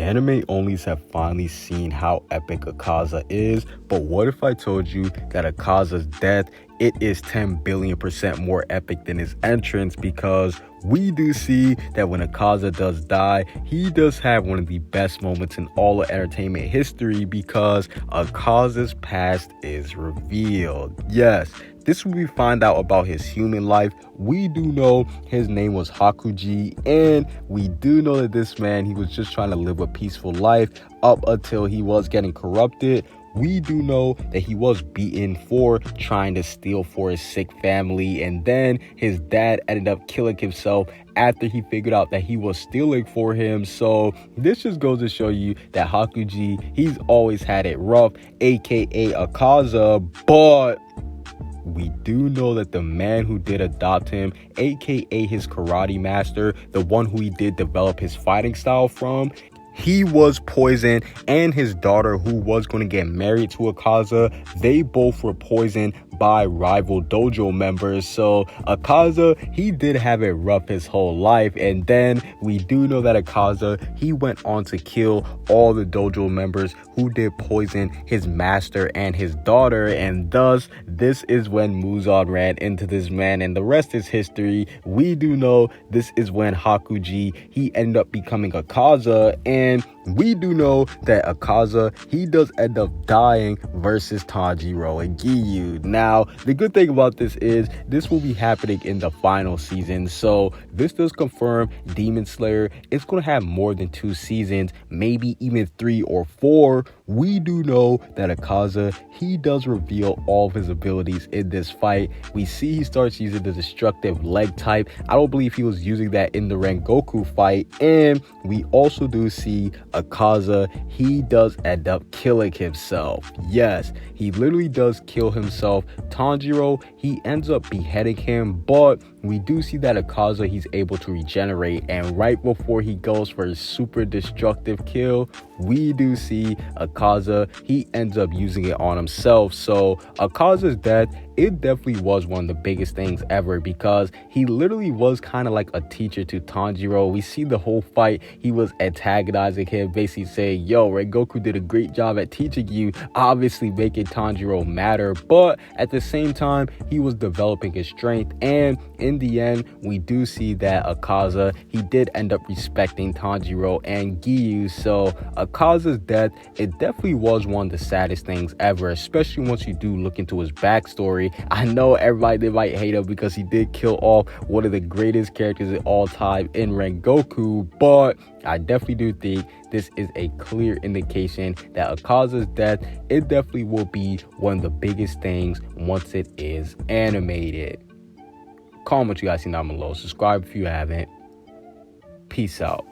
Anime onlys have finally seen how epic Akaza is, but what if I told you that Akaza's death, it is 10 billion% more epic than his entrance? Because we do see that when Akaza does die, he does have one of the best moments in all of entertainment history, because Akaza's past is revealed. Yes, this is when we find out about his human life. We do know his name was Hakuji, and we do know that this man, he was just trying to live a peaceful life up until he was getting corrupted. We do know that he was beaten for trying to steal for his sick family, and then his dad ended up killing himself after he figured out that he was stealing for him. So this just goes to show you that Hakuji, he's always had it rough, aka Akaza. But we do know that the man who did adopt him, aka his karate master, the one who he did develop his fighting style from, he was poisoned, and his daughter, who was going to get married to Akaza, they both were poisoned by rival dojo members. So Akaza, he did have it rough his whole life. And then we do know that Akaza, he went on to kill all the dojo members who did poison his master and his daughter. And thus, this is when Muzan ran into this man, and the rest is history. We do know this is when Hakuji, he ended up becoming Akaza, and we do know that Akaza, he does end up dying versus Tanjiro and Giyuu. Now, the good thing about this is this will be happening in the final season. So this does confirm Demon Slayer, it's going to have more than 2 seasons, maybe even 3 or 4. We do know that Akaza, he does reveal all of his abilities in this fight. We see he starts using the destructive leg type. I don't believe he was using that in the Rengoku fight. And we also do see Akaza, he does end up killing himself. Yes, he literally does kill himself. Tanjiro, he ends up beheading him, but we do see that Akaza, he's able to regenerate, and right before he goes for his super destructive kill, we do see Akaza, he ends up using it on himself. So Akaza's death, it definitely was one of the biggest things ever, because he literally was kind of like a teacher to Tanjiro. We see the whole fight, he was antagonizing him, basically saying, yo, Rengoku did a great job at teaching you, obviously making Tanjiro matter, but at the same time, he was developing his strength. And in the end, we do see that Akaza, he did end up respecting Tanjiro and Giyuu. So Akaza's death, it definitely was one of the saddest things ever, especially once you do look into his backstory. I know everybody, they might hate him because he did kill off one of the greatest characters of all time in Rengoku, but I definitely do think this is a clear indication that Akaza's death, it definitely will be one of the biggest things once it is animated. Comment what you guys think down below. Subscribe if you haven't. Peace out.